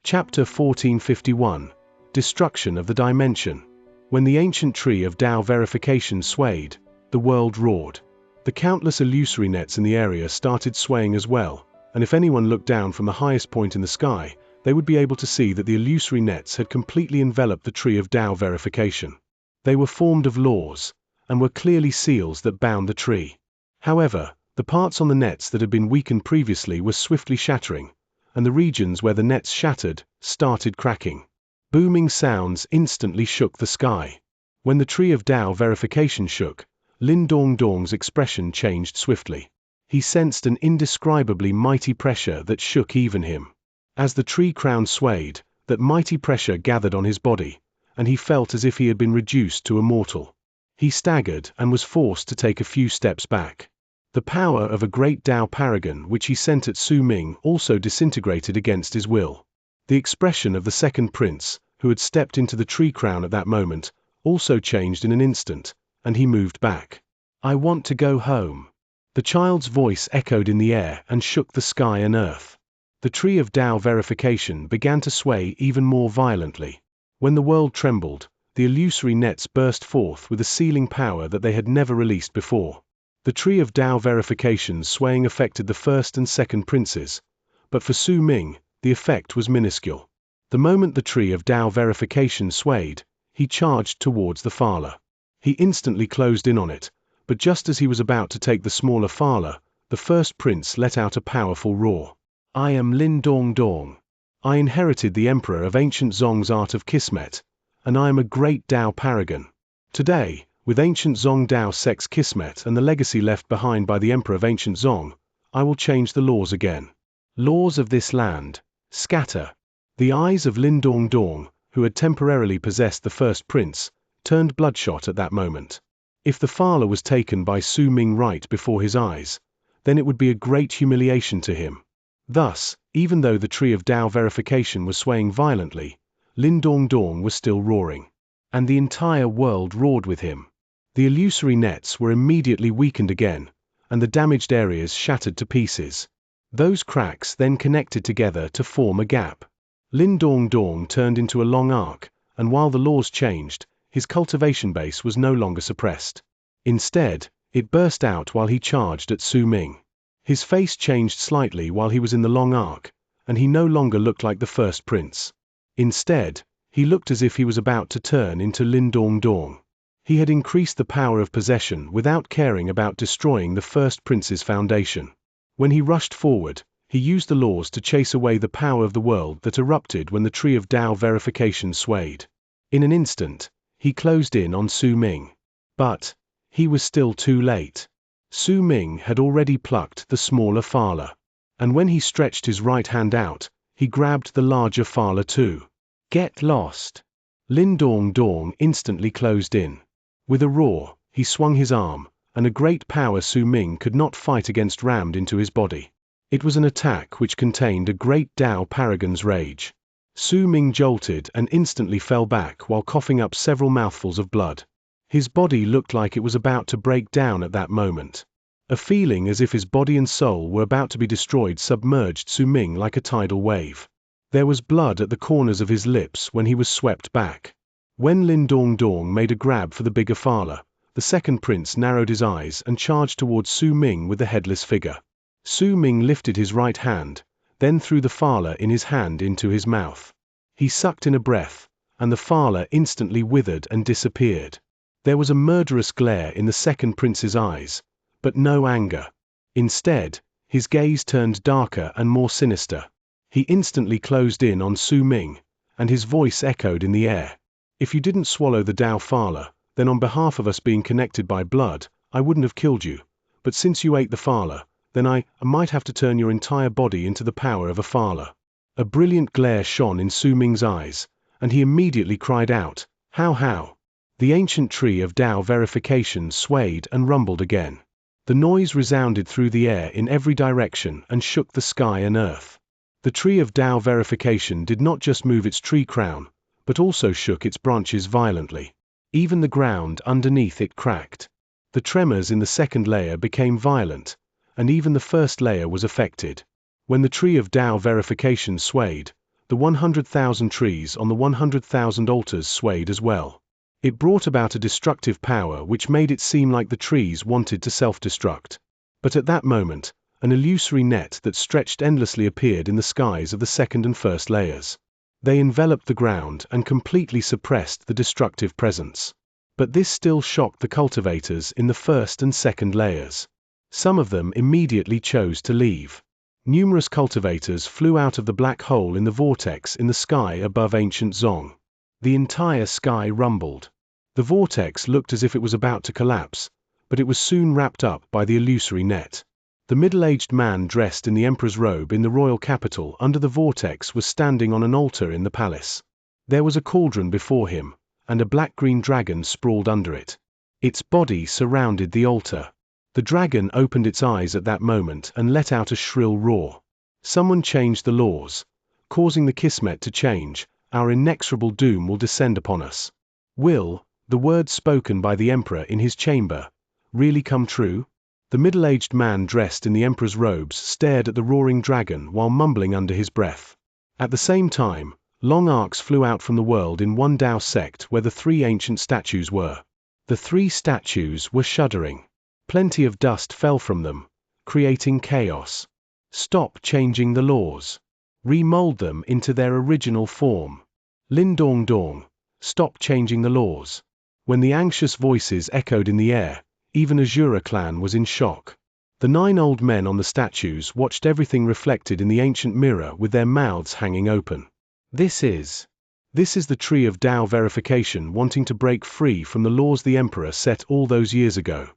Chapter 1451. Destruction of the Dimension. When the ancient tree of Tao verification swayed, the world roared. The countless illusory nets in the area started swaying as well, and if anyone looked down from the highest point in the sky, they would be able to see that the illusory nets had completely enveloped the tree of Tao verification. They were formed of laws, and were clearly seals that bound the tree. However, the parts on the nets that had been weakened previously were swiftly shattering, and the regions where the nets shattered started cracking. Booming sounds instantly shook the sky. When the tree of Tao verification shook, Lin Dongdong's expression changed swiftly. He sensed an indescribably mighty pressure that shook even him. As the tree crown swayed, that mighty pressure gathered on his body, and he felt as if he had been reduced to a mortal. He staggered and was forced to take a few steps back. The power of a great Tao paragon which he sent at Su Ming also disintegrated against his will. The expression of the second prince, who had stepped into the tree crown at that moment, also changed in an instant, and he moved back. "I want to go home." The child's voice echoed in the air and shook the sky and earth. The tree of Tao verification began to sway even more violently. When the world trembled, the illusory nets burst forth with a sealing power that they had never released before. The tree of Tao verification's swaying affected the first and second princes, but for Su Ming, the effect was minuscule. The moment the tree of Tao verification swayed, he charged towards the Phala. He instantly closed in on it, but just as he was about to take the smaller Phala, the first prince let out a powerful roar. "I am Lin Dongdong. I inherited the emperor of ancient Zong's art of Kismet, and I am a great Tao paragon. Today, with ancient Zong Dao Sect's Kismet and the legacy left behind by the emperor of ancient Zong, I will change the laws again. Laws of this land, scatter." The eyes of Lin Dongdong, who had temporarily possessed the first prince, turned bloodshot at that moment. If the Phala was taken by Su Ming right before his eyes, then it would be a great humiliation to him. Thus, even though the tree of Tao verification was swaying violently, Lin Dongdong was still roaring. And the entire world roared with him. The illusory nets were immediately weakened again, and the damaged areas shattered to pieces. Those cracks then connected together to form a gap. Lin Dongdong turned into a long arc, and while the laws changed, his cultivation base was no longer suppressed. Instead, it burst out while he charged at Su Ming. His face changed slightly while he was in the long arc, and he no longer looked like the first prince. Instead, he looked as if he was about to turn into Lin Dongdong. He had increased the power of possession without caring about destroying the first prince's foundation. When he rushed forward, he used the laws to chase away the power of the world that erupted when the tree of Tao verification swayed. In an instant, he closed in on Su Ming. But he was still too late. Su Ming had already plucked the smaller Phala. And when he stretched his right hand out, he grabbed the larger Phala too. "Get lost." Lin Dongdong instantly closed in. With a roar, he swung his arm, and a great power Su Ming could not fight against rammed into his body. It was an attack which contained a great Tao paragon's rage. Su Ming jolted and instantly fell back while coughing up several mouthfuls of blood. His body looked like it was about to break down at that moment. A feeling as if his body and soul were about to be destroyed submerged Su Ming like a tidal wave. There was blood at the corners of his lips when he was swept back. When Lin Dongdong made a grab for the bigger Phala, the second prince narrowed his eyes and charged towards Su Ming with the headless figure. Su Ming lifted his right hand, then threw the Phala in his hand into his mouth. He sucked in a breath, and the Phala instantly withered and disappeared. There was a murderous glare in the second prince's eyes, but no anger. Instead, his gaze turned darker and more sinister. He instantly closed in on Su Ming, and his voice echoed in the air. "If you didn't swallow the Tao Phala, then on behalf of us being connected by blood, I wouldn't have killed you. But since you ate the Phala, then I might have to turn your entire body into the power of a Phala." A brilliant glare shone in Su Ming's eyes, and he immediately cried out, How? The ancient tree of Tao verification swayed and rumbled again. The noise resounded through the air in every direction and shook the sky and earth. The tree of Tao verification did not just move its tree crown, but also shook its branches violently. Even the ground underneath it cracked. The tremors in the second layer became violent, and even the first layer was affected. When the tree of Tao verification swayed, the 100,000 trees on the 100,000 altars swayed as well. It brought about a destructive power which made it seem like the trees wanted to self-destruct. But at that moment, an illusory net that stretched endlessly appeared in the skies of the second and first layers. They enveloped the ground and completely suppressed the destructive presence. But this still shocked the cultivators in the first and second layers. Some of them immediately chose to leave. Numerous cultivators flew out of the black hole in the vortex in the sky above ancient Zong. The entire sky rumbled. The vortex looked as if it was about to collapse, but it was soon wrapped up by the illusory net. The middle-aged man dressed in the emperor's robe in the royal capital under the vortex was standing on an altar in the palace. There was a cauldron before him, and a black-green dragon sprawled under it. Its body surrounded the altar. The dragon opened its eyes at that moment and let out a shrill roar. Someone changed the laws, causing the Kismet to change. Our inexorable doom will descend upon us. Will the words spoken by the emperor in his chamber really come true? The middle-aged man dressed in the emperor's robes stared at the roaring dragon while mumbling under his breath. At the same time, long arcs flew out from the world in one Tao sect where the three ancient statues were. The three statues were shuddering. Plenty of dust fell from them, creating chaos. Stop changing the laws. Remold them into their original form. Lin Dong Dong, stop changing the laws. When the anxious voices echoed in the air, even Azura clan was in shock. The 9 old men on the statues watched everything reflected in the ancient mirror with their mouths hanging open. This is the tree of Tao verification wanting to break free from the laws the emperor set all those years ago.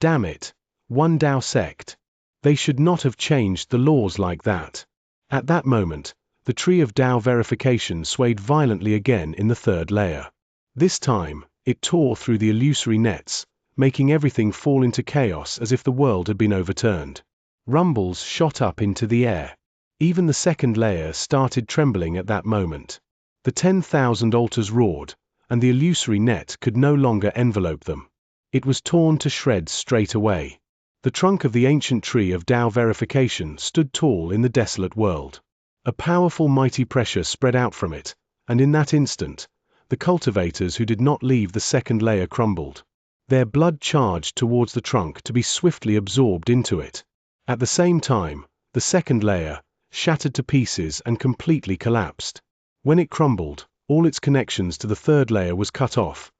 Damn it, one Tao sect. They should not have changed the laws like that. At that moment, the tree of Tao verification swayed violently again in the third layer. This time, it tore through the illusory nets, making everything fall into chaos as if the world had been overturned. Rumbles shot up into the air. Even the second layer started trembling at that moment. The 10,000 altars roared, and the illusory net could no longer envelope them. It was torn to shreds straight away. The trunk of the ancient tree of Tao verification stood tall in the desolate world. A powerful mighty pressure spread out from it, and in that instant, the cultivators who did not leave the second layer crumbled. Their blood charged towards the trunk to be swiftly absorbed into it. At the same time, the second layer shattered to pieces and completely collapsed. When it crumbled, all its connections to the third layer was cut off,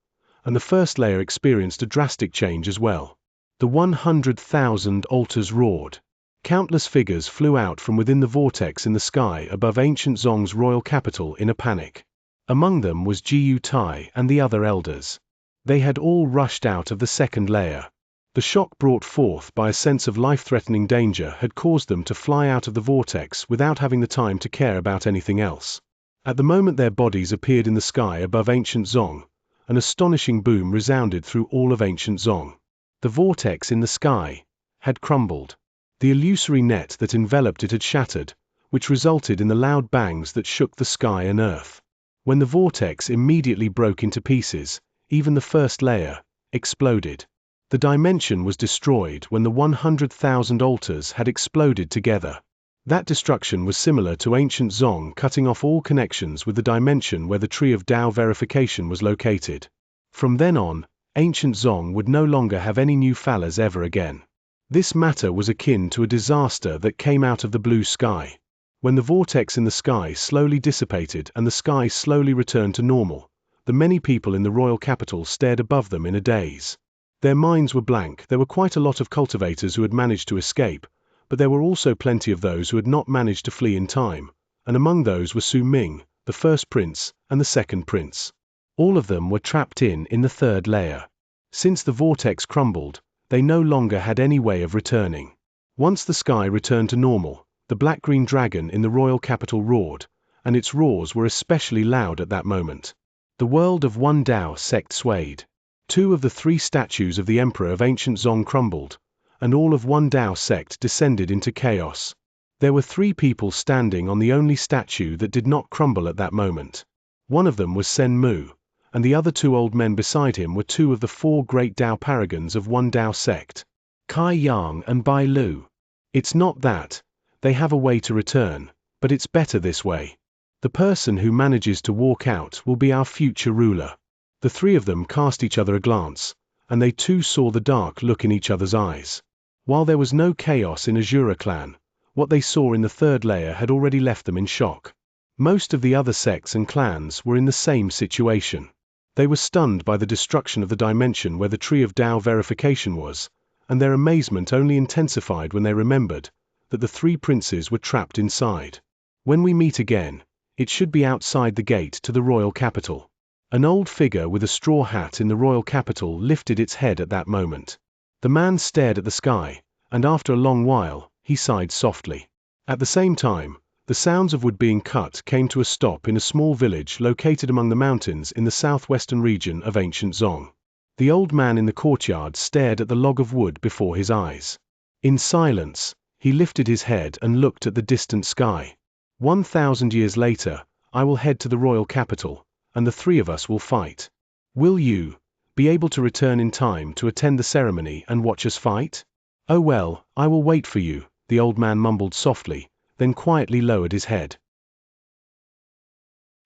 and the first layer experienced a drastic change as well. The 100,000 altars roared. Countless figures flew out from within the vortex in the sky above ancient Zong's royal capital in a panic. Among them was Jiu Tai and the other elders. They had all rushed out of the second layer. The shock brought forth by a sense of life-threatening danger had caused them to fly out of the vortex without having the time to care about anything else. At the moment their bodies appeared in the sky above ancient Zong, an astonishing boom resounded through all of ancient Zong. The vortex in the sky had crumbled. The illusory net that enveloped it had shattered, which resulted in the loud bangs that shook the sky and earth. When the vortex immediately broke into pieces, even the first layer exploded. The dimension was destroyed when the 100,000 altars had exploded together. That destruction was similar to ancient Zong cutting off all connections with the dimension where the tree of Tao verification was located. From then on, ancient Zong would no longer have any new phalas ever again. This matter was akin to a disaster that came out of the blue sky. When the vortex in the sky slowly dissipated and the sky slowly returned to normal, the many people in the royal capital stared above them in a daze. Their minds were blank. There were quite a lot of cultivators who had managed to escape, but there were also plenty of those who had not managed to flee in time, and among those were Su Ming, the first prince, and the second prince. All of them were trapped in the third layer. Since the vortex crumbled, they no longer had any way of returning. Once the sky returned to normal, the black-green dragon in the royal capital roared, and its roars were especially loud at that moment. The world of one Tao sect swayed. 2 of the 3 statues of the emperor of ancient Zong crumbled, and all of one Tao sect descended into chaos. There were 3 people standing on the only statue that did not crumble at that moment. One of them was Sen Mu, and the other 2 old men beside him were 2 of the 4 great Tao paragons of one Tao sect, Kai Yang and Bai Lu. It's not that they have a way to return, but it's better this way. The person who manages to walk out will be our future ruler." The three of them cast each other a glance, and they too saw the dark look in each other's eyes. While there was no chaos in Azura clan, what they saw in the third layer had already left them in shock. Most of the other sects and clans were in the same situation. They were stunned by the destruction of the dimension where the tree of Tao verification was, and their amazement only intensified when they remembered that the three princes were trapped inside. "When we meet again, it should be outside the gate to the royal capital." An old figure with a straw hat in the royal capital lifted its head at that moment. The man stared at the sky, and after a long while, he sighed softly. At the same time, the sounds of wood being cut came to a stop in a small village located among the mountains in the southwestern region of ancient Zong. The old man in the courtyard stared at the log of wood before his eyes. In silence, he lifted his head and looked at the distant sky. 1,000 years later, I will head to the royal capital, and the three of us will fight. Will you be able to return in time to attend the ceremony and watch us fight? Oh well, I will wait for you, the old man mumbled softly, then quietly lowered his head.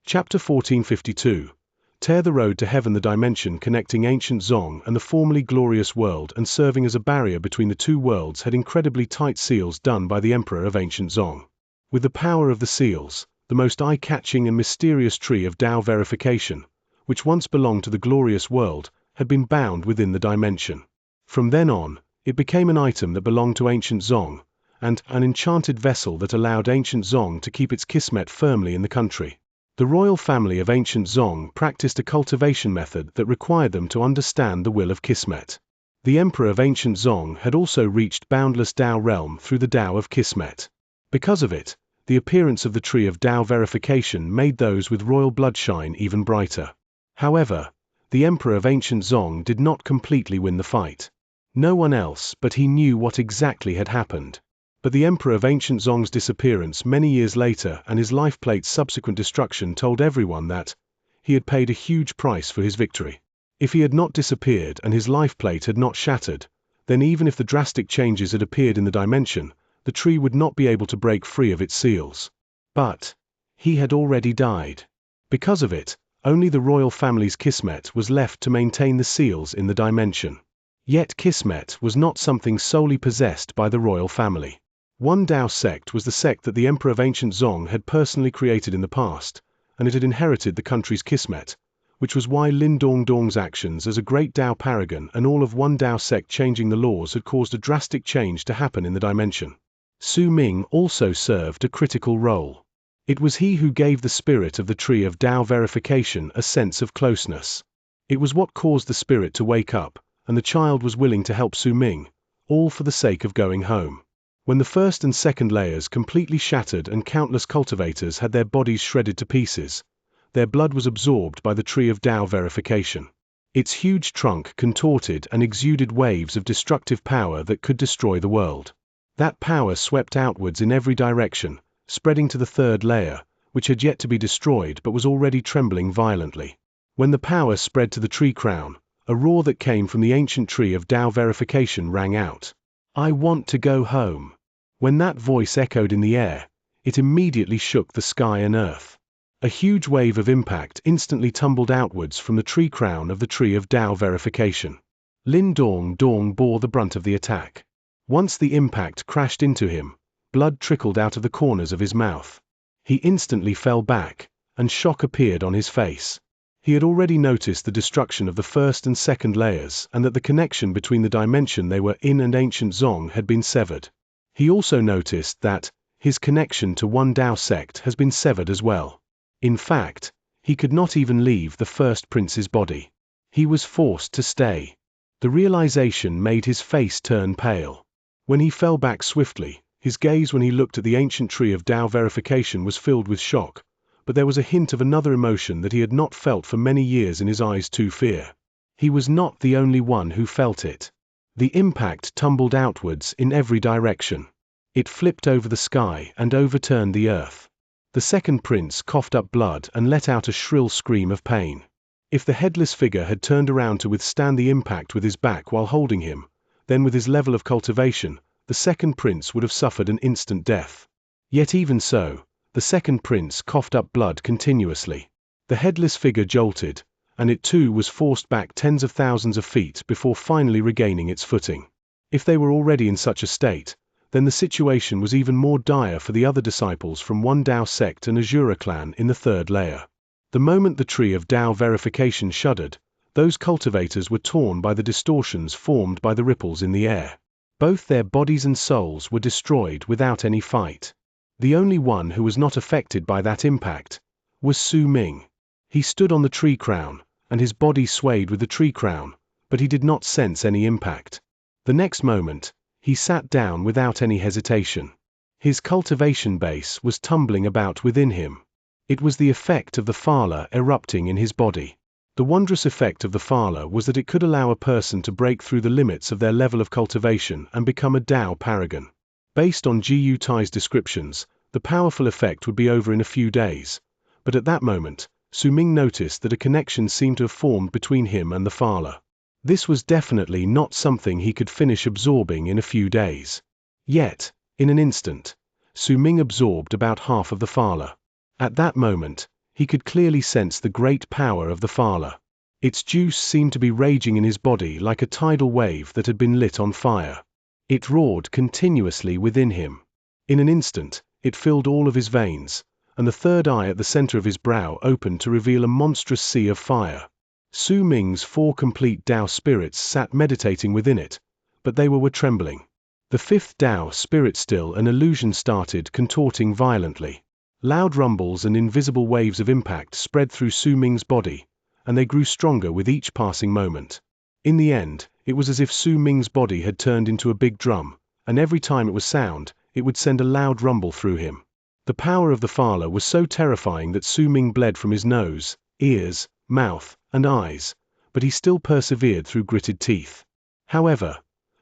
Chapter 1452. Tear the road to heaven. The dimension connecting ancient Zong and the formerly glorious world and serving as a barrier between the two worlds had incredibly tight seals done by the emperor of ancient Zong. With the power of the seals, the most eye-catching and mysterious tree of Tao verification, which once belonged to the glorious world, had been bound within the dimension. From then on, it became an item that belonged to ancient Zong, and an enchanted vessel that allowed ancient Zong to keep its kismet firmly in the country. The royal family of ancient Zong practiced a cultivation method that required them to understand the will of Kismet. The emperor of ancient Zong had also reached boundless Tao realm through the Tao of Kismet. Because of it, the appearance of the tree of Tao verification made those with royal blood shine even brighter. However, the emperor of ancient Zong did not completely win the fight. No one else but he knew what exactly had happened. But the emperor of ancient Zong's disappearance many years later and his lifeplate's subsequent destruction told everyone that he had paid a huge price for his victory. If he had not disappeared and his lifeplate had not shattered, then even if the drastic changes had appeared in the dimension, the tree would not be able to break free of its seals. But he had already died. Because of it, only the royal family's Kismet was left to maintain the seals in the dimension. Yet Kismet was not something solely possessed by the royal family. One Tao sect was the sect that the emperor of ancient Zong had personally created in the past, and it had inherited the country's Kismet, which was why Lin Dongdong's actions as a great Tao paragon and all of one Tao sect changing the laws had caused a drastic change to happen in the dimension. Su Ming also served a critical role. It was he who gave the spirit of the tree of Tao verification a sense of closeness. It was what caused the spirit to wake up, and the child was willing to help Su Ming, all for the sake of going home. When the first and second layers completely shattered and countless cultivators had their bodies shredded to pieces, their blood was absorbed by the tree of Tao verification. Its huge trunk contorted and exuded waves of destructive power that could destroy the world. That power swept outwards in every direction, spreading to the third layer, which had yet to be destroyed but was already trembling violently. When the power spread to the tree crown, a roar that came from the ancient tree of Tao verification rang out. "I want to go home." When that voice echoed in the air, it immediately shook the sky and earth. A huge wave of impact instantly tumbled outwards from the tree crown of the tree of Tao verification. Lin Dongdong bore the brunt of the attack. Once the impact crashed into him, blood trickled out of the corners of his mouth. He instantly fell back, and shock appeared on his face. He had already noticed the destruction of the first and second layers and that the connection between the dimension they were in and ancient Zong had been severed. He also noticed that his connection to one Tao sect has been severed as well. In fact, he could not even leave the first prince's body. He was forced to stay. The realization made his face turn pale. When he fell back swiftly, his gaze when he looked at the ancient tree of Tao verification was filled with shock, but there was a hint of another emotion that he had not felt for many years in his eyes too: fear. He was not the only one who felt it. The impact tumbled outwards in every direction. It flipped over the sky and overturned the earth. The second prince coughed up blood and let out a shrill scream of pain. If the headless figure had turned around to withstand the impact with his back while holding him, then with his level of cultivation, the second prince would have suffered an instant death. Yet even so, The second prince coughed up blood continuously. The headless figure jolted, and it too was forced back tens of thousands of feet before finally regaining its footing. If they were already in such a state, then the situation was even more dire for the other disciples from one Dao sect and Azura clan in the third layer. The moment the tree of Dao verification shuddered, those cultivators were torn by the distortions formed by the ripples in the air. Both their bodies and souls were destroyed without any fight. The only one who was not affected by that impact was Su Ming. He stood on the tree crown, and his body swayed with the tree crown, but he did not sense any impact. The next moment, he sat down without any hesitation. His cultivation base was tumbling about within him. It was the effect of the Phala erupting in his body. The wondrous effect of the Phala was that it could allow a person to break through the limits of their level of cultivation and become a Dao paragon. Based on Gu Tai's descriptions, the powerful effect would be over in a few days, but at that moment, Su Ming noticed that a connection seemed to have formed between him and the Phala. This was definitely not something he could finish absorbing in a few days. Yet, in an instant, Su Ming absorbed about half of the Phala. At that moment, he could clearly sense the great power of the Phala. Its juice seemed to be raging in his body like a tidal wave that had been lit on fire. It roared continuously within him. In an instant, it filled all of his veins, and the third eye at the center of his brow opened to reveal a monstrous sea of fire. Su Ming's 4 complete Dao spirits sat meditating within it, but they were trembling. The 5th Dao spirit, still an illusion, started contorting violently. Loud rumbles and invisible waves of impact spread through Su Ming's body, and they grew stronger with each passing moment. In the end, it was as if Su Ming's body had turned into a big drum, and every time it was sound, it would send a loud rumble through him. The power of the Phala was so terrifying that Su Ming bled from his nose, ears, mouth, and eyes, but he still persevered through gritted teeth. However,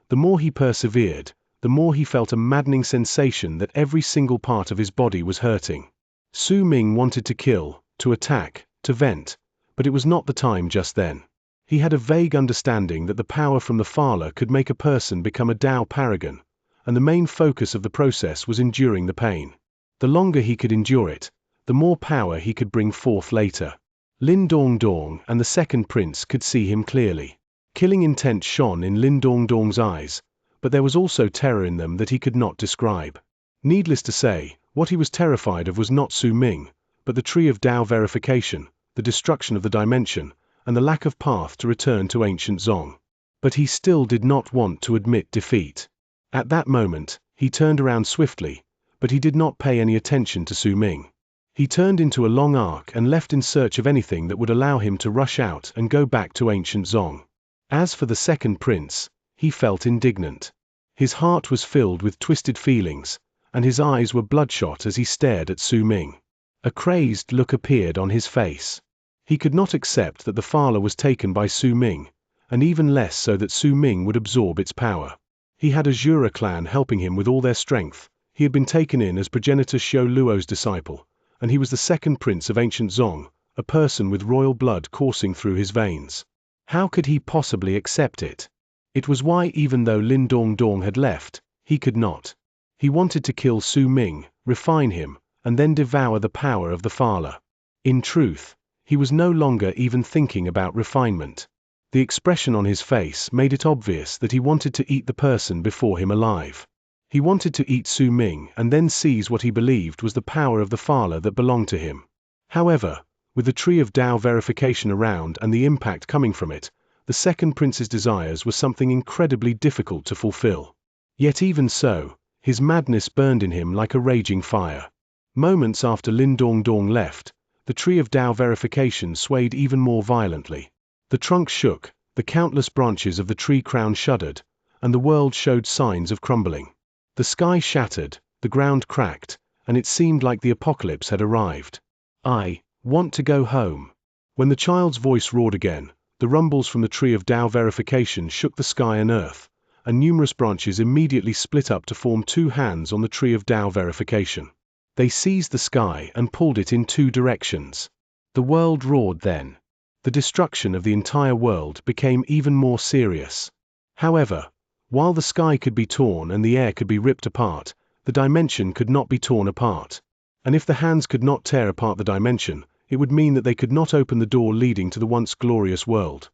the more he persevered, the more he felt a maddening sensation that every single part of his body was hurting. Su Ming wanted to kill, to attack, to vent, but it was not the time just then. He had a vague understanding that the power from the Phala could make a person become a Dao paragon, and the main focus of the process was enduring the pain. The longer he could endure it, the more power he could bring forth later. Lin Dongdong and the second prince could see him clearly. Killing intent shone in Lin Dongdong's eyes, but there was also terror in them that he could not describe. Needless to say, what he was terrified of was not Su Ming, but the tree of Dao verification, the destruction of the dimension, and the lack of path to return to ancient Zong. But he still did not want to admit defeat. At that moment, he turned around swiftly, but he did not pay any attention to Su Ming. He turned into a long arc and left in search of anything that would allow him to rush out and go back to ancient Zong. As for the second prince, he felt indignant. His heart was filled with twisted feelings, and his eyes were bloodshot as he stared at Su Ming. A crazed look appeared on his face. He could not accept that the Phala was taken by Su Ming, and even less so that Su Ming would absorb its power. He had Azura clan helping him with all their strength. He had been taken in as progenitor Xiao Luo's disciple, and he was the second prince of ancient Zong, a person with royal blood coursing through his veins. How could he possibly accept it? It was why, even though Lin Dongdong had left, he could not. He wanted to kill Su Ming, refine him, and then devour the power of the Phala. In truth, he was no longer even thinking about refinement. The expression on his face made it obvious that he wanted to eat the person before him alive. He wanted to eat Su Ming and then seize what he believed was the power of the Phala that belonged to him. However, with the tree of Dao verification around and the impact coming from it, the second prince's desires were something incredibly difficult to fulfill. Yet even so, his madness burned in him like a raging fire. Moments after Lin Dongdong left, the tree of Dao verification swayed even more violently. The trunk shook, the countless branches of the tree crown shuddered, and the world showed signs of crumbling. The sky shattered, the ground cracked, and it seemed like the apocalypse had arrived. "I want to go home." When the child's voice roared again, the rumbles from the tree of Dao verification shook the sky and earth, and numerous branches immediately split up to form 2 hands on the tree of Dao verification. They seized the sky and pulled it in 2 directions. The world roared then. The destruction of the entire world became even more serious. However, while the sky could be torn and the air could be ripped apart, the dimension could not be torn apart. And if the hands could not tear apart the dimension, it would mean that they could not open the door leading to the once glorious world.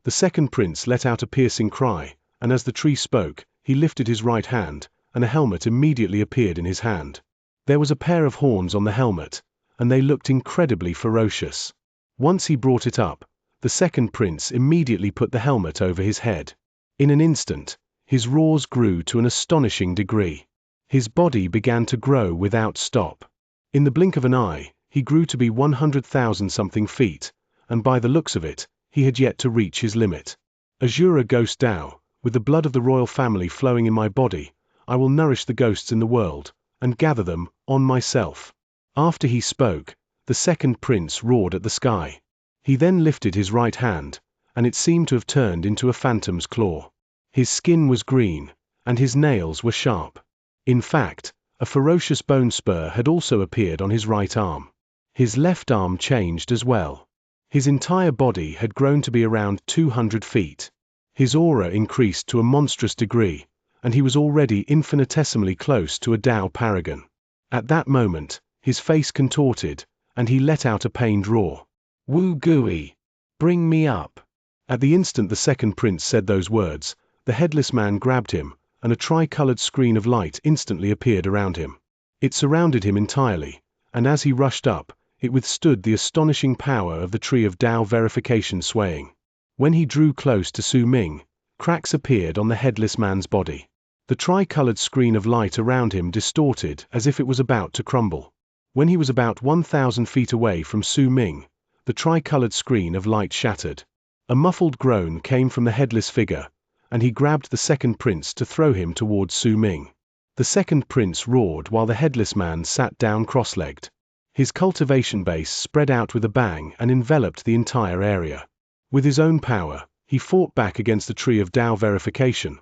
The second prince let out a piercing cry, and as the tree spoke, he lifted his right hand, and a helmet immediately appeared in his hand. There was a pair of horns on the helmet, and they looked incredibly ferocious. Once he brought it up, the second prince immediately put the helmet over his head. In an instant, his roars grew to an astonishing degree. His body began to grow without stop. In the blink of an eye, he grew to be 100,000 something feet, and by the looks of it, he had yet to reach his limit. Azura Ghost Tao, with the blood of the royal family flowing in my body, I will nourish the ghosts in the world, and gather them on myself. After he spoke, the second prince roared at the sky. He then lifted his right hand, and it seemed to have turned into a phantom's claw. His skin was green, and his nails were sharp. In fact, a ferocious bone spur had also appeared on his right arm. His left arm changed as well. His entire body had grown to be around 200 feet. His aura increased to a monstrous degree, and he was already infinitesimally close to a Tao paragon. At that moment, his face contorted, and he let out a pained roar. "Wu Gui! Bring me up!" At the instant the second prince said those words, the headless man grabbed him, and a tri-colored screen of light instantly appeared around him. It surrounded him entirely, and as he rushed up, it withstood the astonishing power of the tree of Tao verification swaying. When he drew close to Su Ming, cracks appeared on the headless man's body. The tri-colored screen of light around him distorted as if it was about to crumble. When he was about 1,000 feet away from Su Ming, the tri-colored screen of light shattered. A muffled groan came from the headless figure, and he grabbed the second prince to throw him towards Su Ming. The second prince roared while the headless man sat down cross-legged. His cultivation base spread out with a bang and enveloped the entire area. With his own power, he fought back against the tree of Tao verification,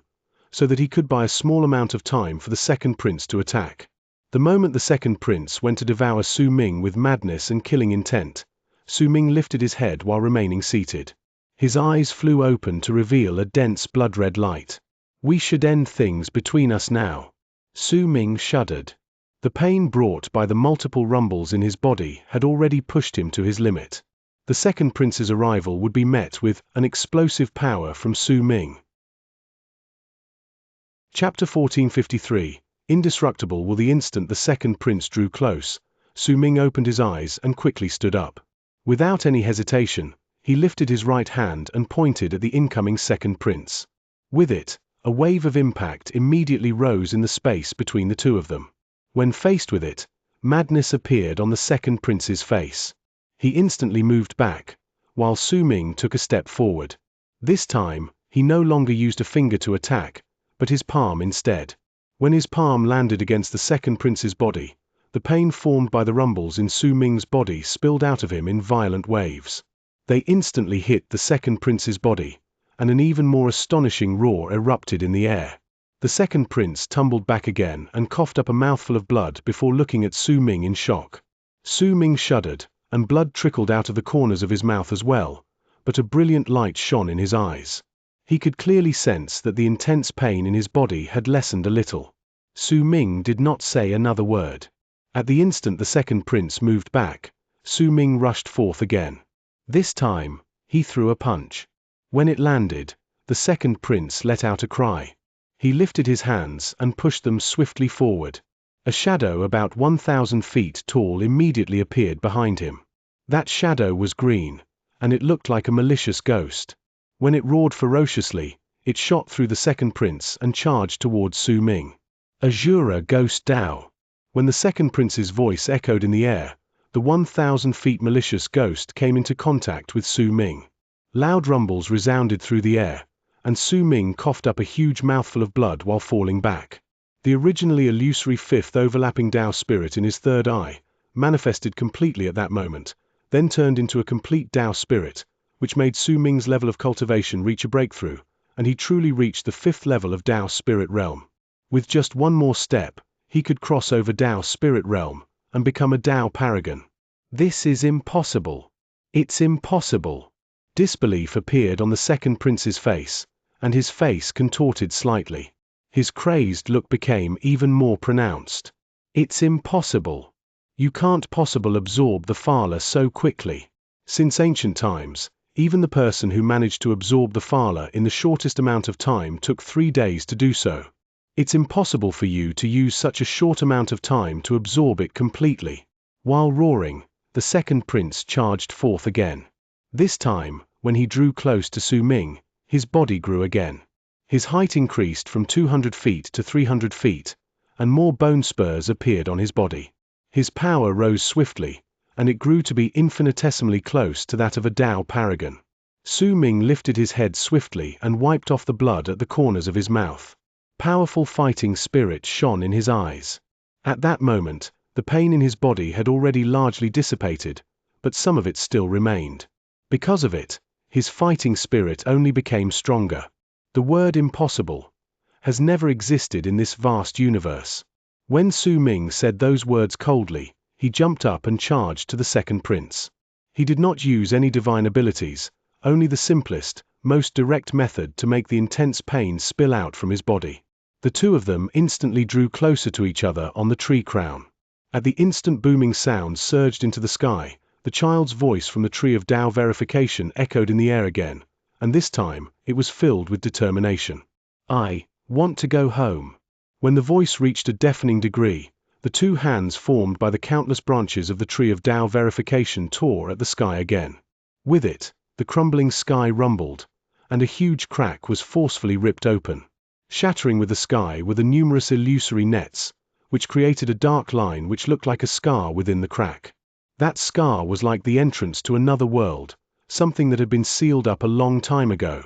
so that he could buy a small amount of time for the second prince to attack. The moment the second prince went to devour Su Ming with madness and killing intent, Su Ming lifted his head while remaining seated. His eyes flew open to reveal a dense blood-red light. "We should end things between us now." Su Ming shuddered. The pain brought by the multiple rumbles in his body had already pushed him to his limit. The second prince's arrival would be met with an explosive power from Su Ming. Chapter 1453. Indestructible. Will the instant the second prince drew close, Su Ming opened his eyes and quickly stood up. Without any hesitation, he lifted his right hand and pointed at the incoming second prince. With it, a wave of impact immediately rose in the space between the two of them. When faced with it, madness appeared on the second prince's face. He instantly moved back, while Su Ming took a step forward. This time, he no longer used a finger to attack, but his palm instead. When his palm landed against the second prince's body, the pain formed by the rumbles in Su Ming's body spilled out of him in violent waves. They instantly hit the second prince's body, and an even more astonishing roar erupted in the air. The second prince tumbled back again and coughed up a mouthful of blood before looking at Su Ming in shock. Su Ming shuddered, and blood trickled out of the corners of his mouth as well, but a brilliant light shone in his eyes. He could clearly sense that the intense pain in his body had lessened a little. Su Ming did not say another word. At the instant the second prince moved back, Su Ming rushed forth again. This time, he threw a punch. When it landed, the second prince let out a cry. He lifted his hands and pushed them swiftly forward. A shadow about 1,000 feet tall immediately appeared behind him. That shadow was green, and it looked like a malicious ghost. When it roared ferociously, it shot through the second prince and charged towards Su Ming. Azura Ghost Tao. When the second prince's voice echoed in the air, the 1,000 feet malicious ghost came into contact with Su Ming. Loud rumbles resounded through the air, and Su Ming coughed up a huge mouthful of blood while falling back. The originally illusory fifth overlapping Tao spirit in his third eye manifested completely at that moment, then turned into a complete Tao spirit, which made Su Ming's level of cultivation reach a breakthrough, and he truly reached the fifth level of Tao spirit realm. With just one more step, he could cross over Tao spirit realm and become a Tao paragon. This is impossible. It's impossible. Disbelief appeared on the second prince's face, and his face contorted slightly. His crazed look became even more pronounced. It's impossible. You can't possibly absorb the phala so quickly. Since ancient times, even the person who managed to absorb the phala in the shortest amount of time took 3 days to do so. It's impossible for you to use such a short amount of time to absorb it completely. While roaring, the second prince charged forth again. This time, when he drew close to Su Ming, his body grew again. His height increased from 200 feet to 300 feet, and more bone spurs appeared on his body. His power rose swiftly, and it grew to be infinitesimally close to that of a Tao paragon. Su Ming lifted his head swiftly and wiped off the blood at the corners of his mouth. Powerful fighting spirit shone in his eyes. At that moment, the pain in his body had already largely dissipated, but some of it still remained. Because of it, his fighting spirit only became stronger. The word impossible has never existed in this vast universe. When Su Ming said those words coldly, he jumped up and charged to the second prince. He did not use any divine abilities, only the simplest, most direct method to make the intense pain spill out from his body. The two of them instantly drew closer to each other on the tree crown. At the instant booming sound surged into the sky, the child's voice from the tree of Tao verification echoed in the air again, and this time, it was filled with determination. I want to go home. When the voice reached a deafening degree, the two hands formed by the countless branches of the tree of Tao verification tore at the sky again. With it, the crumbling sky rumbled, and a huge crack was forcefully ripped open. Shattering with the sky were the numerous illusory nets, which created a dark line which looked like a scar within the crack. That scar was like the entrance to another world, something that had been sealed up a long time ago.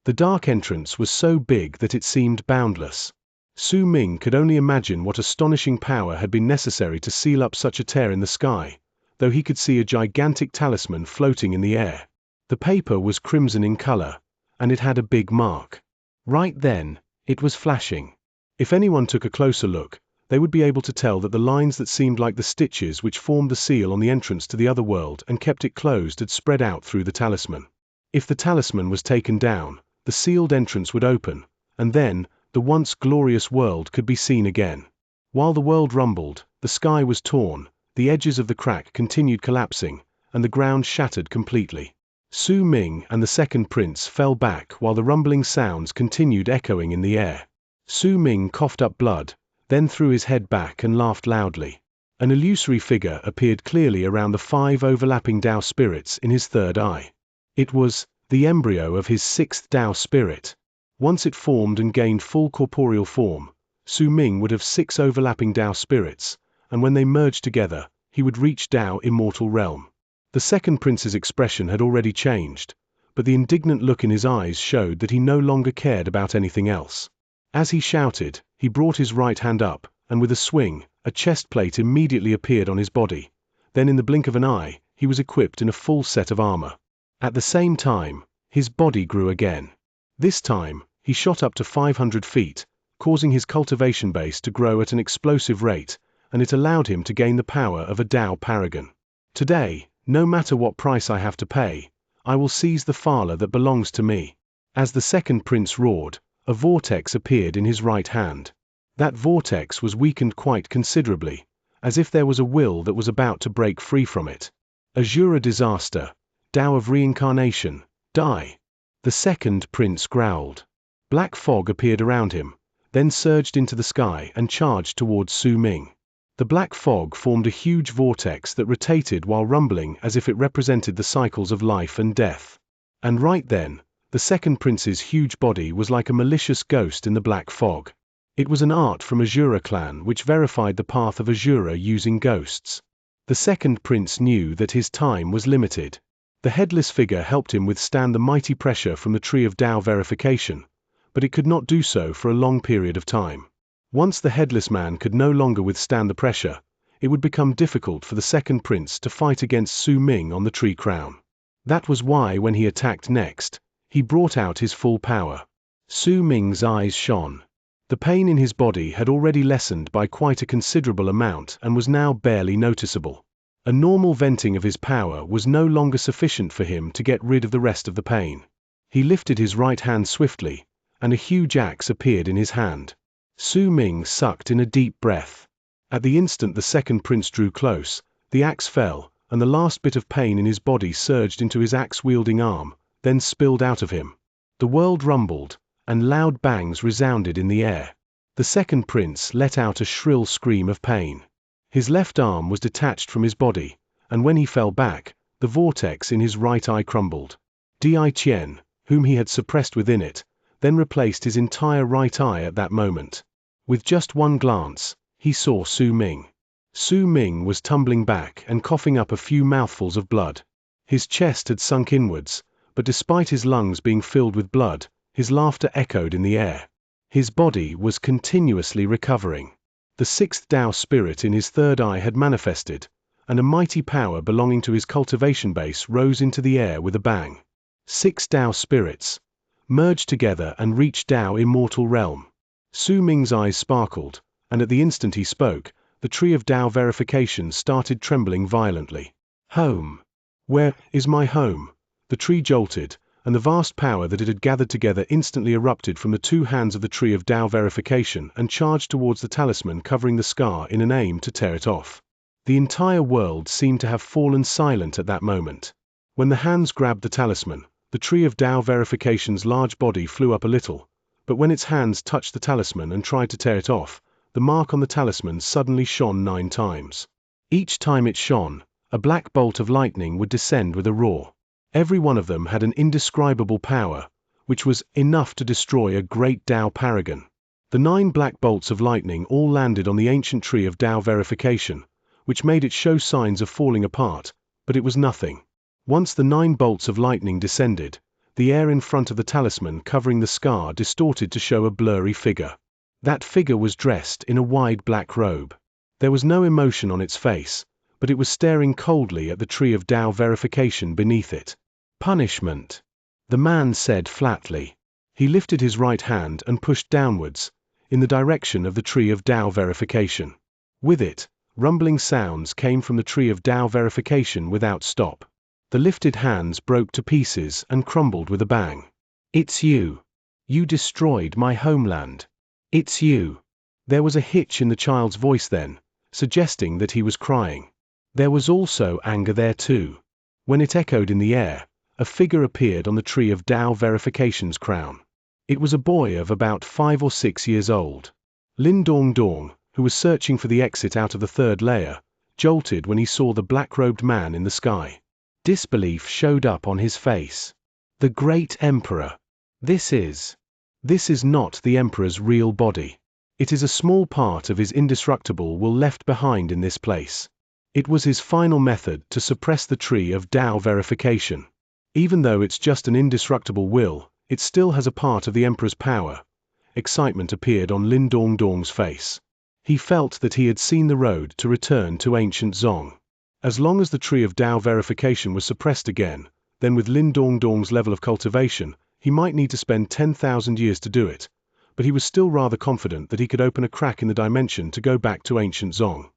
The dark entrance was so big that it seemed boundless. Su Ming could only imagine what astonishing power had been necessary to seal up such a tear in the sky, though he could see a gigantic talisman floating in the air. The paper was crimson in color, and it had a big mark. Right then, it was flashing. If anyone took a closer look, they would be able to tell that the lines that seemed like the stitches which formed the seal on the entrance to the other world and kept it closed had spread out through the talisman. If the talisman was taken down, the sealed entrance would open, and then, the once glorious world could be seen again. While the world rumbled, the sky was torn, the edges of the crack continued collapsing, and the ground shattered completely. Su Ming and the second prince fell back while the rumbling sounds continued echoing in the air. Su Ming coughed up blood, then threw his head back and laughed loudly. An illusory figure appeared clearly around the 5 overlapping Tao spirits in his third eye. It was the embryo of his 6th Tao spirit. Once it formed and gained full corporeal form, Su Ming would have 6 overlapping Tao spirits, and when they merged together, he would reach Tao immortal realm. The second prince's expression had already changed, but the indignant look in his eyes showed that he no longer cared about anything else. As he shouted, he brought his right hand up, and with a swing, a chest plate immediately appeared on his body. Then in the blink of an eye, he was equipped in a full set of armor. At the same time, his body grew again. This time, he shot up to 500 feet, causing his cultivation base to grow at an explosive rate, and it allowed him to gain the power of a Tao paragon. Today, no matter what price I have to pay, I will seize the phala that belongs to me. As the second prince roared, a vortex appeared in his right hand. That vortex was weakened quite considerably, as if there was a will that was about to break free from it. Azura disaster, Tao of reincarnation, die. The second prince growled. Black fog appeared around him, then surged into the sky and charged towards Su Ming. The black fog formed a huge vortex that rotated while rumbling as if it represented the cycles of life and death. And right then, the second prince's huge body was like a malicious ghost in the black fog. It was an art from Azura clan which verified the path of Azura using ghosts. The second prince knew that his time was limited. The headless figure helped him withstand the mighty pressure from the tree of Tao verification, but it could not do so for a long period of time. Once the headless man could no longer withstand the pressure, it would become difficult for the second prince to fight against Su Ming on the tree crown. That was why when he attacked next, he brought out his full power. Su Ming's eyes shone. The pain in his body had already lessened by quite a considerable amount and was now barely noticeable. A normal venting of his power was no longer sufficient for him to get rid of the rest of the pain. He lifted his right hand swiftly, and a huge axe appeared in his hand. Su Ming sucked in a deep breath. At the instant the second prince drew close, the axe fell, and the last bit of pain in his body surged into his axe-wielding arm, then spilled out of him. The world rumbled, and loud bangs resounded in the air. The second prince let out a shrill scream of pain. His left arm was detached from his body, and when he fell back, the vortex in his right eye crumbled. Di Qian, whom he had suppressed within it, then replaced his entire right eye at that moment. With just one glance, he saw Su Ming. Su Ming was tumbling back and coughing up a few mouthfuls of blood. His chest had sunk inwards, but despite his lungs being filled with blood, his laughter echoed in the air. His body was continuously recovering. The sixth Tao spirit in his third eye had manifested, and a mighty power belonging to his cultivation base rose into the air with a bang. 6 Tao spirits merged together and reached Tao immortal realm. Su Ming's eyes sparkled, and at the instant he spoke, the tree of Tao verification started trembling violently. Home. Where is my home? The tree jolted, and the vast power that it had gathered together instantly erupted from the two hands of the tree of Tao verification and charged towards the talisman covering the scar in an aim to tear it off. The entire world seemed to have fallen silent at that moment. When the hands grabbed the talisman, the tree of Tao verification's large body flew up a little, but when its hands touched the talisman and tried to tear it off, the mark on the talisman suddenly shone 9 times. Each time it shone, a black bolt of lightning would descend with a roar. Every one of them had an indescribable power, which was enough to destroy a great Tao paragon. The 9 black bolts of lightning all landed on the ancient tree of Tao verification, which made it show signs of falling apart, but it was nothing. Once the 9 bolts of lightning descended, the air in front of the talisman covering the scar distorted to show a blurry figure. That figure was dressed in a wide black robe. There was no emotion on its face, but it was staring coldly at the tree of Tao verification beneath it. Punishment, the man said flatly. He lifted his right hand and pushed downwards, in the direction of the tree of Tao verification. With it, rumbling sounds came from the tree of Tao verification without stop. The lifted hands broke to pieces and crumbled with a bang. It's you. You destroyed my homeland. It's you. There was a hitch in the child's voice then, suggesting that he was crying. There was also anger there too. When it echoed in the air, a figure appeared on the tree of Tao verification's crown. It was a boy of about 5 or 6 years old. Lin Dong, who was searching for the exit out of the third layer, jolted when he saw the black-robed man in the sky. Disbelief showed up on his face. The great emperor. This is not the emperor's real body. It is a small part of his indestructible will left behind in this place. It was his final method to suppress the tree of Tao verification. Even though it's just an indestructible will, it still has a part of the emperor's power. Excitement appeared on Lin Dong's face. He felt that he had seen the road to return to ancient Zong. As long as the tree of Tao verification was suppressed again, then with Lin Dong's level of cultivation, he might need to spend 10,000 years to do it, but he was still rather confident that he could open a crack in the dimension to go back to ancient Zong.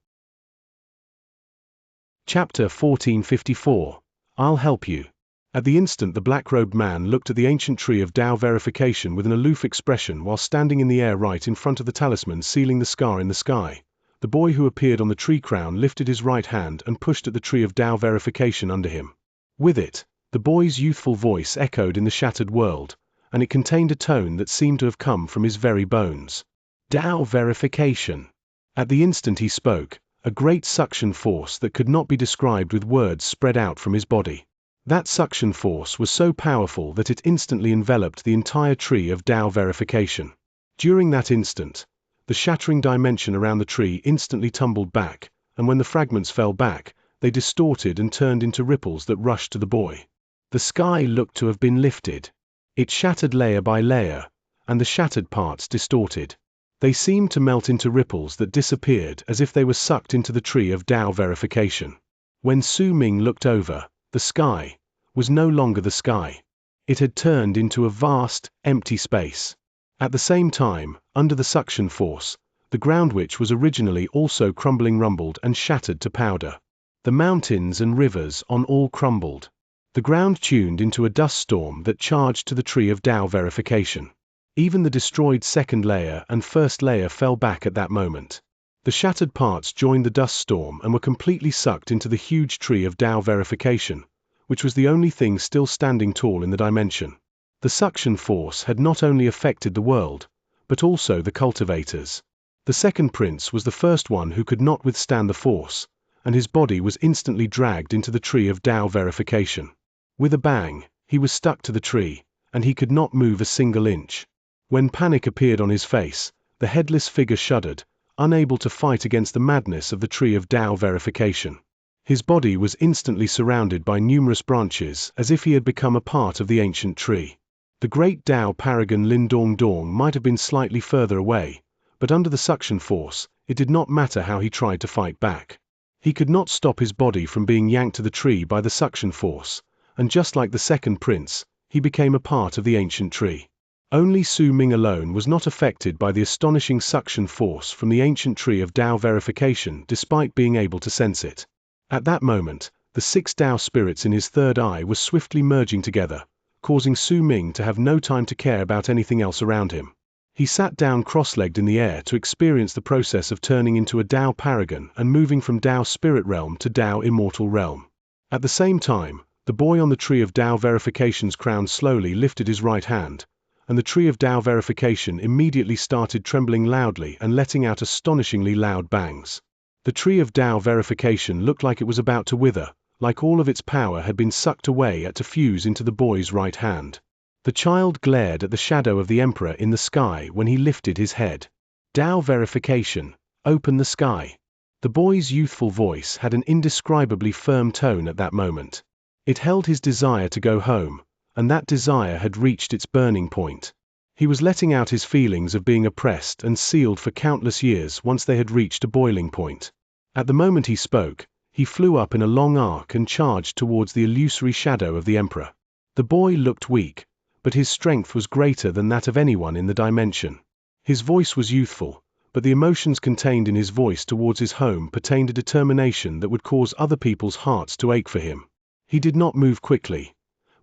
Chapter 1454. I'll help you. At the instant the black-robed man looked at the ancient tree of Tao verification with an aloof expression while standing in the air right in front of the talisman sealing the scar in the sky. The boy who appeared on the tree crown lifted his right hand and pushed at the tree of Tao verification under him. With it, the boy's youthful voice echoed in the shattered world, and it contained a tone that seemed to have come from his very bones. Tao verification. At the instant he spoke, a great suction force that could not be described with words spread out from his body. That suction force was so powerful that it instantly enveloped the entire tree of Tao verification. During that instant, the shattering dimension around the tree instantly tumbled back, and when the fragments fell back, they distorted and turned into ripples that rushed to the boy. The sky looked to have been lifted. It shattered layer by layer, and the shattered parts distorted. They seemed to melt into ripples that disappeared as if they were sucked into the tree of Tao verification. When Su Ming looked over, the sky was no longer the sky. It had turned into a vast, empty space. At the same time, under the suction force, the ground which was originally also crumbling rumbled and shattered to powder. The mountains and rivers on all crumbled. The ground tuned into a dust storm that charged to the tree of Tao verification. Even the destroyed second layer and first layer fell back at that moment. The shattered parts joined the dust storm and were completely sucked into the huge tree of Dao verification, which was the only thing still standing tall in the dimension. The suction force had not only affected the world, but also the cultivators. The second prince was the first one who could not withstand the force, and his body was instantly dragged into the tree of Dao verification. With a bang, he was stuck to the tree, and he could not move a single inch. When panic appeared on his face, the headless figure shuddered, unable to fight against the madness of the tree of Dao verification. His body was instantly surrounded by numerous branches, as if he had become a part of the ancient tree. The great Dao paragon Lin Dong Dong might have been slightly further away, but under the suction force, it did not matter how he tried to fight back. He could not stop his body from being yanked to the tree by the suction force, and just like the second prince, he became a part of the ancient tree. Only Su Ming alone was not affected by the astonishing suction force from the ancient tree of Dao verification despite being able to sense it. At that moment, the 6 Dao spirits in his third eye were swiftly merging together, causing Su Ming to have no time to care about anything else around him. He sat down cross-legged in the air to experience the process of turning into a Dao paragon and moving from Dao spirit realm to Dao immortal realm. At the same time, the boy on the tree of Dao verification's crown slowly lifted his right hand, and the tree of Dao verification immediately started trembling loudly and letting out astonishingly loud bangs. The tree of Dao verification looked like it was about to wither, like all of its power had been sucked away to fuse into the boy's right hand. The child glared at the shadow of the emperor in the sky when he lifted his head. Dao verification, open the sky. The boy's youthful voice had an indescribably firm tone at that moment. It held his desire to go home, and that desire had reached its burning point. He was letting out his feelings of being oppressed and sealed for countless years once they had reached a boiling point. At the moment he spoke, he flew up in a long arc and charged towards the illusory shadow of the emperor. The boy looked weak, but his strength was greater than that of anyone in the dimension. His voice was youthful, but the emotions contained in his voice towards his home pertained a determination that would cause other people's hearts to ache for him. He did not move quickly,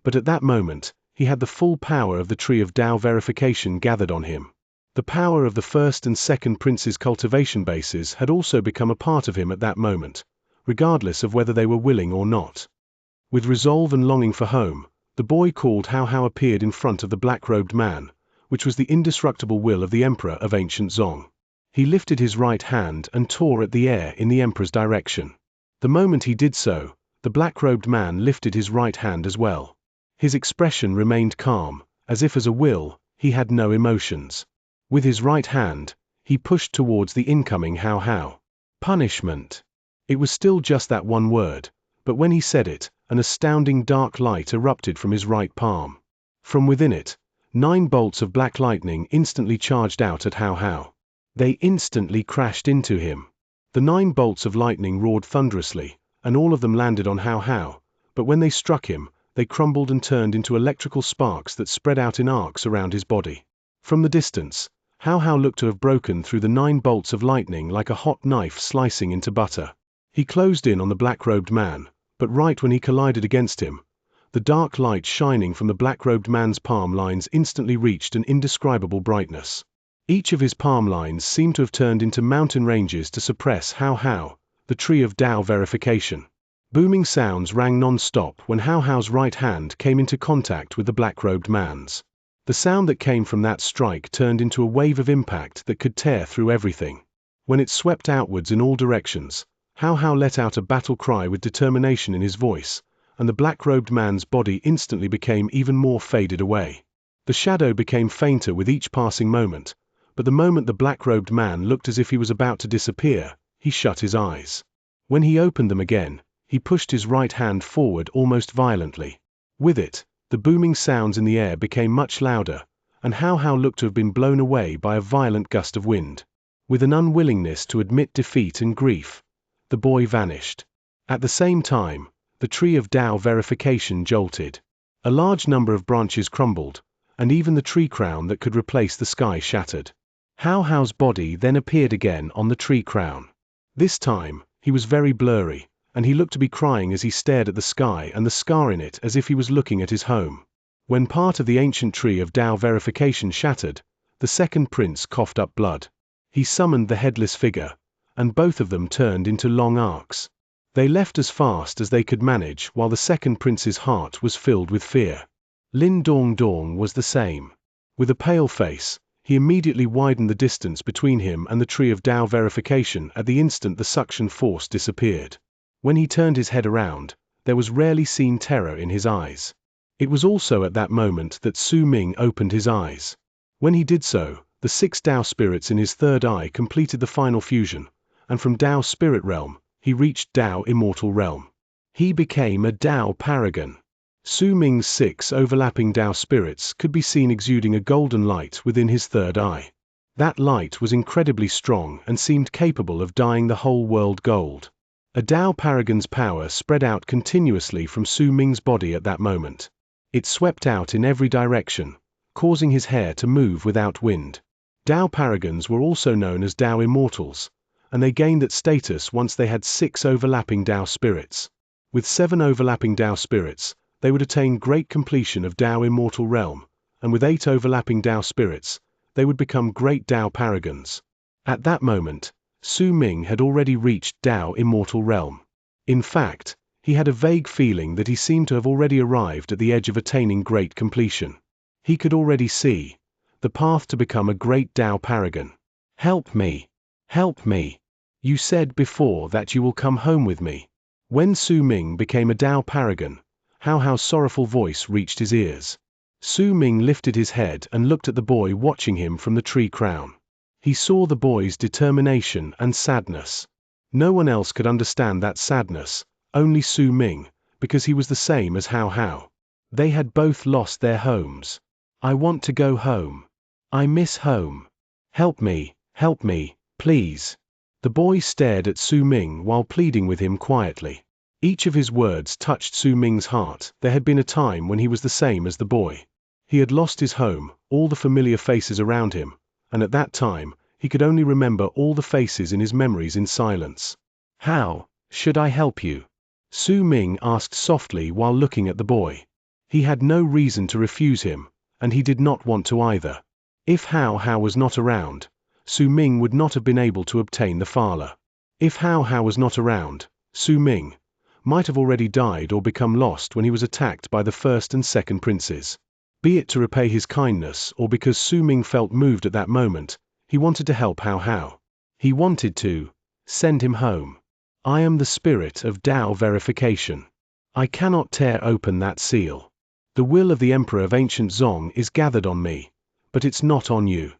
but at that moment, he had the full power of the tree of Dao verification gathered on him. The power of the first and second prince's cultivation bases had also become a part of him at that moment, regardless of whether they were willing or not. With resolve and longing for home, the boy called How appeared in front of the black-robed man, which was the indestructible will of the emperor of ancient Zong. He lifted his right hand and tore at the air in the emperor's direction. The moment he did so, the black-robed man lifted his right hand as well. His expression remained calm, as if as a will, he had no emotions. With his right hand, he pushed towards the incoming How. Punishment. It was still just that one word, but when he said it, an astounding dark light erupted from his right palm. From within it, 9 bolts of black lightning instantly charged out at How. They instantly crashed into him. The 9 bolts of lightning roared thunderously, and all of them landed on How, but when they struck him, they crumbled and turned into electrical sparks that spread out in arcs around his body. From the distance, How looked to have broken through the 9 bolts of lightning like a hot knife slicing into butter. He closed in on the black-robed man, but right when he collided against him, the dark light shining from the black-robed man's palm lines instantly reached an indescribable brightness. Each of his palm lines seemed to have turned into mountain ranges to suppress How, the tree of Dao verification. Booming sounds rang non-stop when How's right hand came into contact with the black-robed man's. The sound that came from that strike turned into a wave of impact that could tear through everything. When it swept outwards in all directions, How let out a battle cry with determination in his voice, and the black-robed man's body instantly became even more faded away. The shadow became fainter with each passing moment, but the moment the black-robed man looked as if he was about to disappear, he shut his eyes. When he opened them again, he pushed his right hand forward almost violently. With it, the booming sounds in the air became much louder, and How looked to have been blown away by a violent gust of wind. With an unwillingness to admit defeat and grief, the boy vanished. At the same time, the tree of Dao verification jolted. A large number of branches crumbled, and even the tree crown that could replace the sky shattered. How's body then appeared again on the tree crown. This time, he was very blurry, and he looked to be crying as he stared at the sky and the scar in it as if he was looking at his home. When part of the ancient tree of Dao verification shattered, the second prince coughed up blood. He summoned the headless figure, and both of them turned into long arcs. They left as fast as they could manage, while the second prince's heart was filled with fear. Lin Dong Dong was the same. With a pale face, he immediately widened the distance between him and the tree of Dao verification at the instant the suction force disappeared. When he turned his head around, there was rarely seen terror in his eyes. It was also at that moment that Su Ming opened his eyes. When he did so, the 6 Dao spirits in his third eye completed the final fusion, and from Dao spirit realm, he reached Dao immortal realm. He became a Dao paragon. Su Ming's 6 overlapping Dao spirits could be seen exuding a golden light within his third eye. That light was incredibly strong and seemed capable of dyeing the whole world gold. A Dao paragon's power spread out continuously from Su Ming's body at that moment. It swept out in every direction, causing his hair to move without wind. Dao paragons were also known as Dao immortals, and they gained that status once they had 6 overlapping Dao spirits. With 7 overlapping Dao spirits, they would attain great completion of Dao immortal realm, and with 8 overlapping Dao spirits, they would become great Dao paragons. At that moment, Su Ming had already reached Dao immortal realm. In fact, he had a vague feeling that he seemed to have already arrived at the edge of attaining great completion. He could already see the path to become a great Dao paragon. Help me! Help me! You said before that you will come home with me. When Su Ming became a Dao paragon, Hao's sorrowful voice reached his ears. Su Ming lifted his head and looked at the boy watching him from the tree crown. He saw the boy's determination and sadness. No one else could understand that sadness, only Su Ming, because he was the same as Hao. They had both lost their homes. I want to go home. I miss home. Help me, please. The boy stared at Su Ming while pleading with him quietly. Each of his words touched Su Ming's heart. There had been a time when he was the same as the boy. He had lost his home, all the familiar faces around him, and at that time, he could only remember all the faces in his memories in silence. How should I help you? Su Ming asked softly while looking at the boy. He had no reason to refuse him, and he did not want to either. If Hao was not around, Su Ming would not have been able to obtain the Phala. If Hao was not around, Su Ming might have already died or become lost when he was attacked by the first and second princes. Be it to repay his kindness or because Su Ming felt moved at that moment, he wanted to help Hao. He wanted to send him home. I am the spirit of Dao verification. I cannot tear open that seal. The will of the Emperor of Ancient Zong is gathered on me, but it's not on you.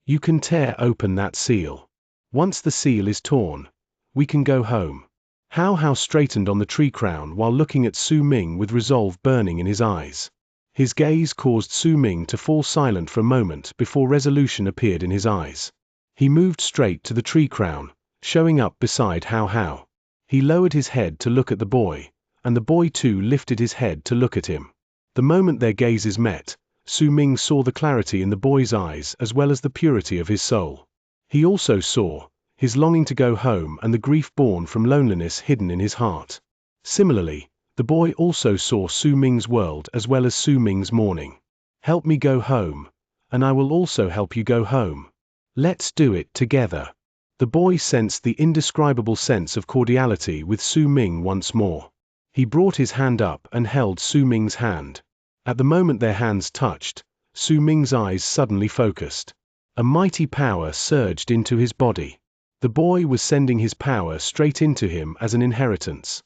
You can tear open that seal. Once the seal is torn, we can go home. Hao straightened on the tree crown while looking at Su Ming with resolve burning in his eyes. His gaze caused Su Ming to fall silent for a moment before resolution appeared in his eyes. He moved straight to the tree crown, showing up beside Hao. He lowered his head to look at the boy, and the boy too lifted his head to look at him. The moment their gazes met, Su Ming saw the clarity in the boy's eyes as well as the purity of his soul. He also saw his longing to go home and the grief born from loneliness hidden in his heart. Similarly, the boy also saw Su Ming's world as well as Su Ming's mourning. Help me go home, and I will also help you go home. Let's do it together. The boy sensed the indescribable sense of cordiality with Su Ming once more. He brought his hand up and held Su Ming's hand. At the moment their hands touched, Su Ming's eyes suddenly focused. A mighty power surged into his body. The boy was sending his power straight into him as an inheritance.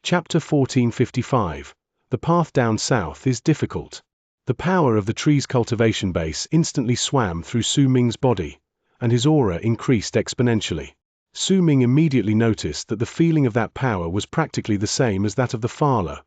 Chapter 1455. The path down south is difficult. The power of the tree's cultivation base instantly swam through Su Ming's body, and his aura increased exponentially. Su Ming immediately noticed that the feeling of that power was practically the same as that of the Phala,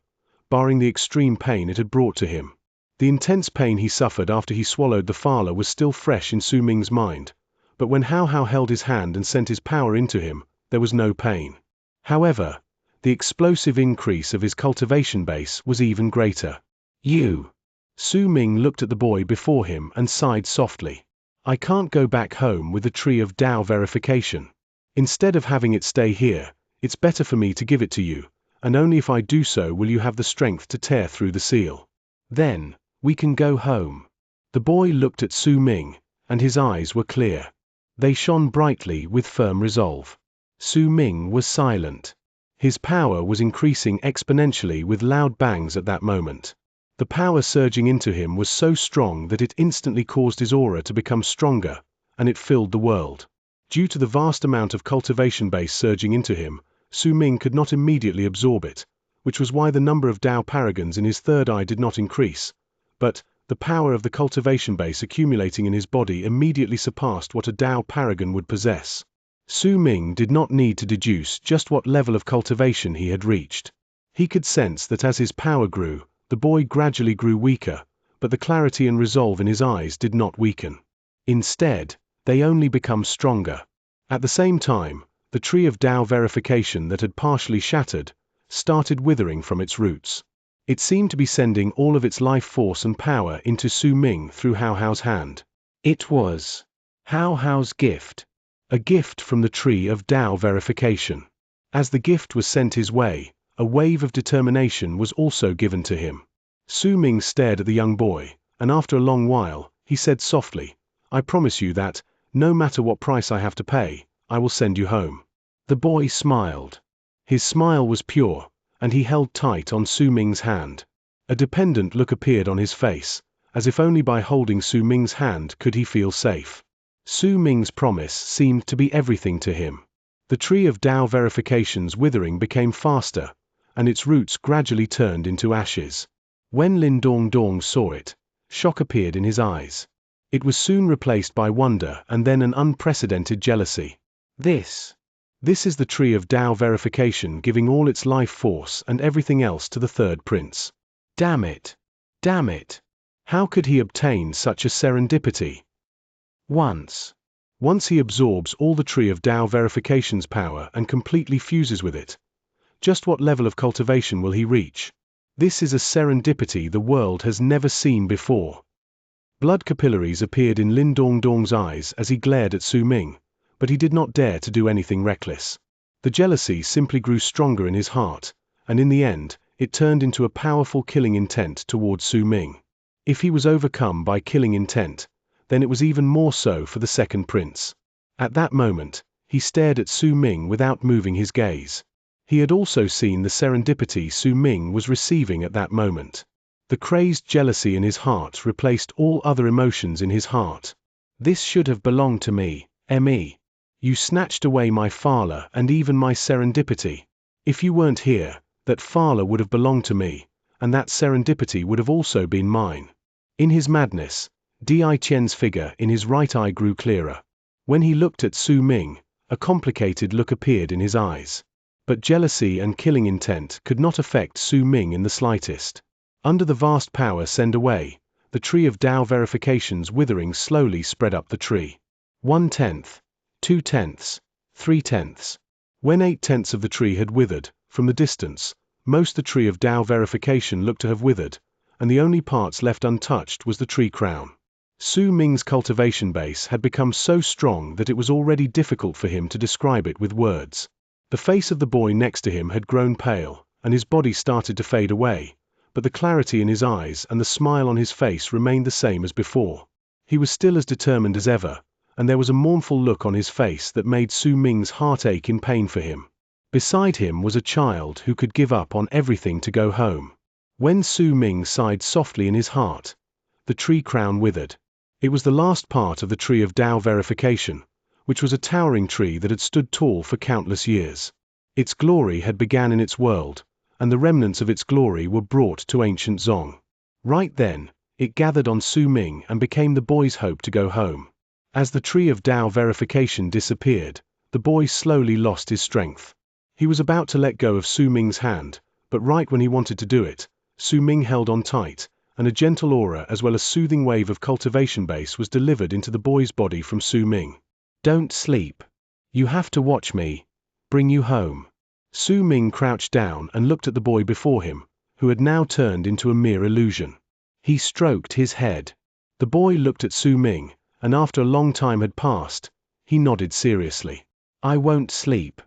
barring the extreme pain it had brought to him. The intense pain he suffered after he swallowed the Phala was still fresh in Su Ming's mind, but when Hao held his hand and sent his power into him, there was no pain. However, the explosive increase of his cultivation base was even greater. You. Su Ming looked at the boy before him and sighed softly. I can't go back home with the tree of Dao verification. Instead of having it stay here, it's better for me to give it to you, and only if I do so will you have the strength to tear through the seal. Then, we can go home. The boy looked at Su Ming, and his eyes were clear. They shone brightly with firm resolve. Su Ming was silent. His power was increasing exponentially with loud bangs at that moment. The power surging into him was so strong that it instantly caused his aura to become stronger, and it filled the world. Due to the vast amount of cultivation base surging into him, Su Ming could not immediately absorb it, which was why the number of Dao paragons in his third eye did not increase. But the power of the cultivation base accumulating in his body immediately surpassed what a Dao paragon would possess. Su Ming did not need to deduce just what level of cultivation he had reached. He could sense that as his power grew, the boy gradually grew weaker, but the clarity and resolve in his eyes did not weaken. Instead, they only become stronger. At the same time, the tree of Dao verification that had partially shattered started withering from its roots. It seemed to be sending all of its life force and power into Su Ming through Hao Hao's hand. It was Hao Hao's gift. A gift from the tree of Dao verification. As the gift was sent his way, a wave of determination was also given to him. Su Ming stared at the young boy, and after a long while, he said softly, "I promise you that, no matter what price I have to pay, I will send you home." The boy smiled. His smile was pure, and he held tight on Su Ming's hand. A dependent look appeared on his face, as if only by holding Su Ming's hand could he feel safe. Su Ming's promise seemed to be everything to him. The tree of Dao verification's withering became faster, and its roots gradually turned into ashes. When Lin Dongdong saw it, shock appeared in his eyes. It was soon replaced by wonder and then an unprecedented jealousy. This is the tree of Dao verification giving all its life force and everything else to the third prince. Damn it! Damn it! How could he obtain such a serendipity? Once he absorbs all the tree of Dao verification's power and completely fuses with it, just what level of cultivation will he reach? This is a serendipity the world has never seen before. Blood capillaries appeared in Lin Dongdong's eyes as he glared at Su Ming, but he did not dare to do anything reckless. The jealousy simply grew stronger in his heart, and in the end, it turned into a powerful killing intent towards Su Ming. If he was overcome by killing intent, then it was even more so for the second prince. At that moment, he stared at Su Ming without moving his gaze. He had also seen the serendipity Su Ming was receiving at that moment. The crazed jealousy in his heart replaced all other emotions in his heart. This should have belonged to me, me. You snatched away my Fala and even my serendipity. If you weren't here, that Fala would have belonged to me, and that serendipity would have also been mine. In his madness, Di Qian's figure in his right eye grew clearer. When he looked at Su Ming, a complicated look appeared in his eyes. But jealousy and killing intent could not affect Su Ming in the slightest. Under the vast power sent away, the tree of Dao verification's withering slowly spread up the tree. 1/10, 2/10, 3/10. When 8/10 of the tree had withered, from the distance, most the tree of Dao verification looked to have withered, and the only parts left untouched was the tree crown. Su Ming's cultivation base had become so strong that it was already difficult for him to describe it with words. The face of the boy next to him had grown pale, and his body started to fade away, but the clarity in his eyes and the smile on his face remained the same as before. He was still as determined as ever, and there was a mournful look on his face that made Su Ming's heart ache in pain for him. Beside him was a child who could give up on everything to go home. When Su Ming sighed softly in his heart, the tree crown withered. It was the last part of the tree of Dao verification, which was a towering tree that had stood tall for countless years. Its glory had begun in its world, and the remnants of its glory were brought to ancient Zong. Right then, it gathered on Su Ming and became the boy's hope to go home. As the tree of Dao verification disappeared, the boy slowly lost his strength. He was about to let go of Su Ming's hand, but right when he wanted to do it, Su Ming held on tight, and a gentle aura as well as soothing wave of cultivation base was delivered into the boy's body from Su Ming. Don't sleep. You have to watch me. Bring you home. Su Ming crouched down and looked at the boy before him, who had now turned into a mere illusion. He stroked his head. The boy looked at Su Ming, and after a long time had passed, he nodded seriously. I won't sleep.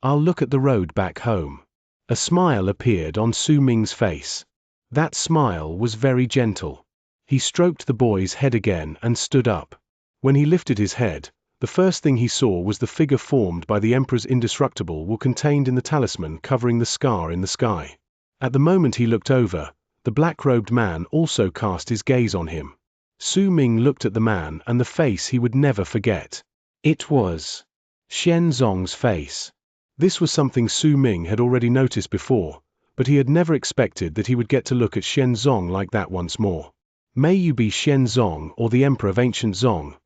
I'll look at the road back home. A smile appeared on Su Ming's face. That smile was very gentle. He stroked the boy's head again and stood up. When he lifted his head, The first thing he saw was the figure formed by the Emperor's indestructible will contained in the talisman covering the scar in the sky. At the moment he looked over, the black-robed man also cast his gaze on him. Su Ming looked at the man and the face he would never forget. It was Xianxia's face. This was something Su Ming had already noticed before, but he had never expected that he would get to look at Xianxia like that once more. May you be Xianxia or the Emperor of Ancient Zong.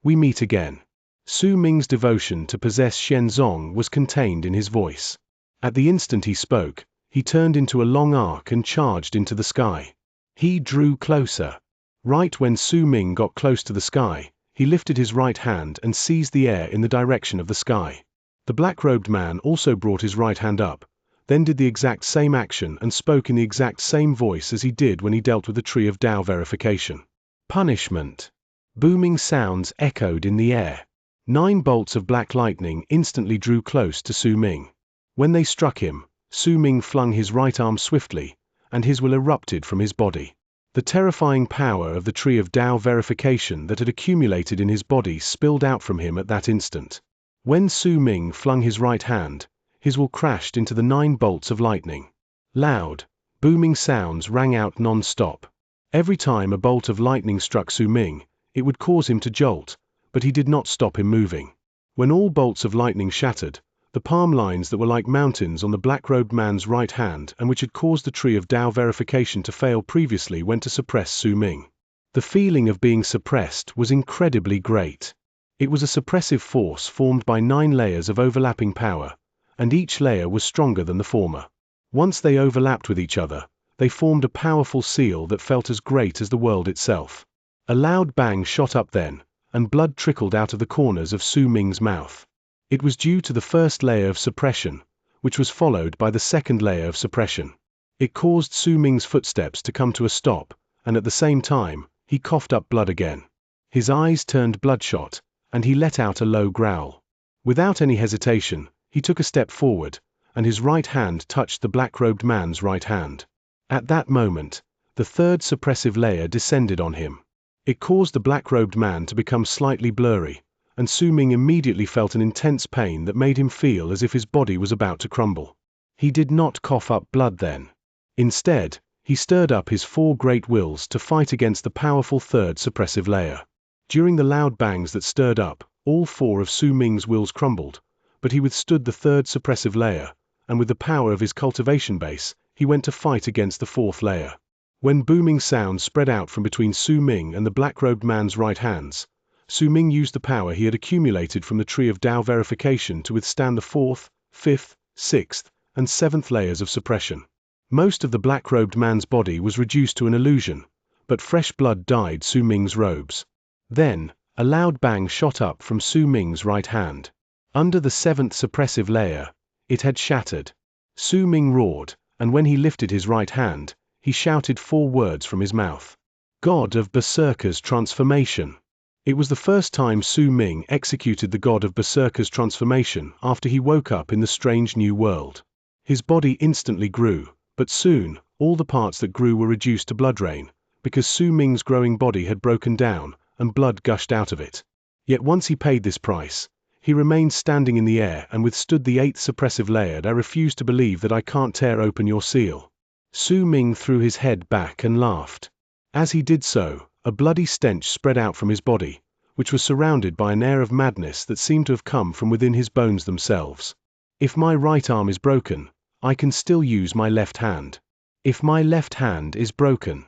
We meet again. Su Ming's devotion to possess Xianxia was contained in his voice. At the instant he spoke, he turned into a long arc and charged into the sky. He drew closer. Right when Su Ming got close to the sky, he lifted his right hand and seized the air in the direction of the sky. The black-robed man also brought his right hand up, then did the exact same action and spoke in the exact same voice as he did when he dealt with the tree of Tao verification. Punishment. Booming sounds echoed in the air. 9 bolts of black lightning instantly drew close to Su Ming. When they struck him, Su Ming flung his right arm swiftly, and his will erupted from his body. The terrifying power of the tree of Tao verification that had accumulated in his body spilled out from him at that instant. When Su Ming flung his right hand, his will crashed into the 9 bolts of lightning. Loud, booming sounds rang out non-stop. Every time a bolt of lightning struck Su Ming, it would cause him to jolt, but he did not stop him moving. When all bolts of lightning shattered, the palm lines that were like mountains on the black-robed man's right hand and which had caused the tree of Tao verification to fail previously went to suppress Su Ming. The feeling of being suppressed was incredibly great. It was a suppressive force formed by 9 layers of overlapping power, and each layer was stronger than the former. Once they overlapped with each other, they formed a powerful seal that felt as great as the world itself. A loud bang shot up then, and blood trickled out of the corners of Su Ming's mouth. It was due to the first layer of suppression, which was followed by the second layer of suppression. It caused Su Ming's footsteps to come to a stop, and at the same time, he coughed up blood again. His eyes turned bloodshot, and he let out a low growl. Without any hesitation, he took a step forward, and his right hand touched the black-robed man's right hand. At that moment, the third suppressive layer descended on him. It caused the black-robed man to become slightly blurry, and Su Ming immediately felt an intense pain that made him feel as if his body was about to crumble. He did not cough up blood then. Instead, he stirred up his 4 great wills to fight against the powerful third suppressive layer. During the loud bangs that stirred up, all 4 of Su Ming's wills crumbled, but he withstood the third suppressive layer, and with the power of his cultivation base, he went to fight against the 4th layer. When booming sounds spread out from between Su Ming and the black-robed man's right hands, Su Ming used the power he had accumulated from the tree of Tao verification to withstand the 4th, 5th, 6th, and 7th layers of suppression. Most of the black-robed man's body was reduced to an illusion, but fresh blood dyed Su Ming's robes. Then, a loud bang shot up from Su Ming's right hand. Under the 7th suppressive layer, it had shattered. Su Ming roared, and when he lifted his right hand, he shouted 4 words from his mouth. God of Berserker's transformation. It was the first time Su Ming executed the God of Berserker's transformation after he woke up in the strange new world. His body instantly grew, but soon, all the parts that grew were reduced to blood rain, because Su Ming's growing body had broken down, and blood gushed out of it. Yet once he paid this price, he remained standing in the air and withstood the 8th suppressive layer. I refuse to believe that I can't tear open your seal. Su Ming threw his head back and laughed. As he did so, a bloody stench spread out from his body, which was surrounded by an air of madness that seemed to have come from within his bones themselves. If my right arm is broken, I can still use my left hand. If my left hand is broken,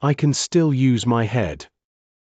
I can still use my head.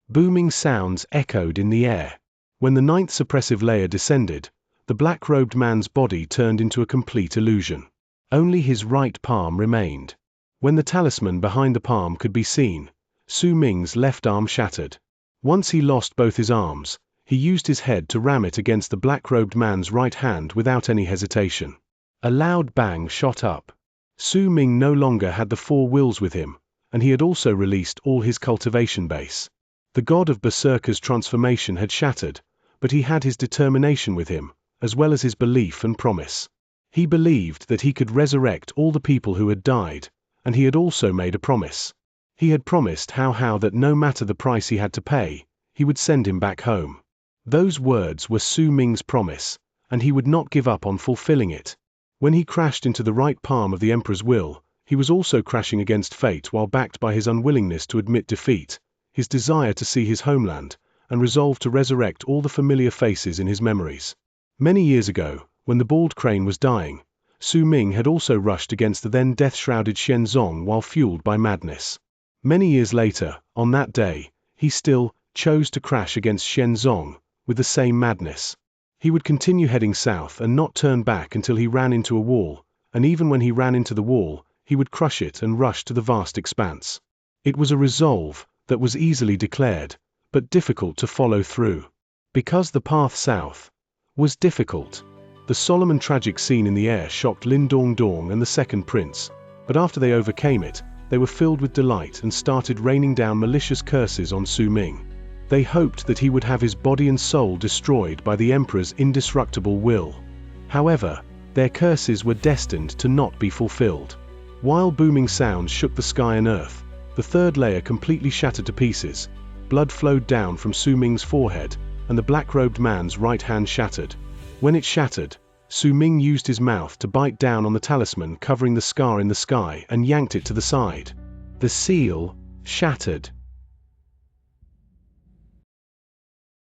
Booming sounds echoed in the air. When the 9th suppressive layer descended, the black-robed man's body turned into a complete illusion. Only his right palm remained. When the talisman behind the palm could be seen, Su Ming's left arm shattered. Once he lost both his arms, he used his head to ram it against the black-robed man's right hand without any hesitation. A loud bang shot up. Su Ming no longer had the 4 wills with him, and he had also released all his cultivation base. The God of Berserker's transformation had shattered, but he had his determination with him, as well as his belief and promise. He believed that he could resurrect all the people who had died, and he had also made a promise. He had promised Hao that no matter the price he had to pay, he would send him back home. Those words were Su Ming's promise, and he would not give up on fulfilling it. When he crashed into the right palm of the emperor's will, he was also crashing against fate while backed by his unwillingness to admit defeat, his desire to see his homeland, and resolve to resurrect all the familiar faces in his memories. Many years ago, when the bald crane was dying, Su Ming had also rushed against the then death-shrouded Xianxia while fueled by madness. Many years later, on that day, he still chose to crash against Xianxia with the same madness. He would continue heading south and not turn back until he ran into a wall, and even when he ran into the wall, he would crush it and rush to the vast expanse. It was a resolve that was easily declared, but difficult to follow through. Because the path south was difficult. The solemn and tragic scene in the air shocked Lin Dongdong and the second prince, but after they overcame it, they were filled with delight and started raining down malicious curses on Su Ming. They hoped that he would have his body and soul destroyed by the emperor's indestructible will. However, their curses were destined to not be fulfilled. While booming sounds shook the sky and earth, the third layer completely shattered to pieces. Blood flowed down from Su Ming's forehead, and the black-robed man's right hand shattered. When it shattered, Su Ming used his mouth to bite down on the talisman covering the scar in the sky and yanked it to the side. The seal shattered.